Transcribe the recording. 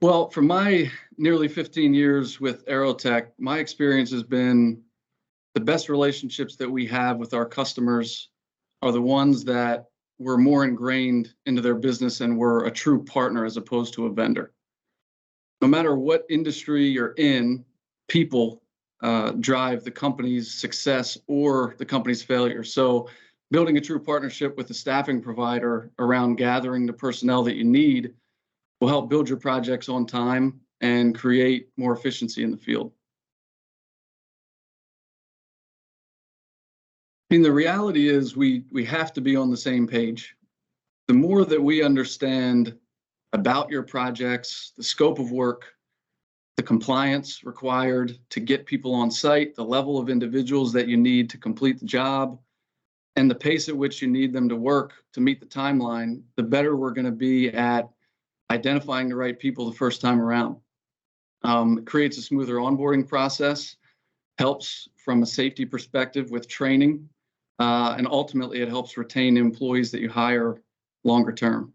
Well, for my nearly 15 years with Aerotek, my experience has been the best relationships that we have with our customers are the ones that we're more ingrained into their business and we're a true partner as opposed to a vendor. No matter what industry you're in, people drive the company's success or the company's failure. So building a true partnership with the staffing provider around gathering the personnel that you need will help build your projects on time and create more efficiency in the field. I mean, the reality is we have to be on the same page. The more that we understand about your projects, the scope of work, the compliance required to get people on site, the level of individuals that you need to complete the job, and the pace at which you need them to work to meet the timeline, the better we're going to be at identifying the right people the first time around. It creates a smoother onboarding process, helps from a safety perspective with training, and ultimately it helps retain employees that you hire longer term.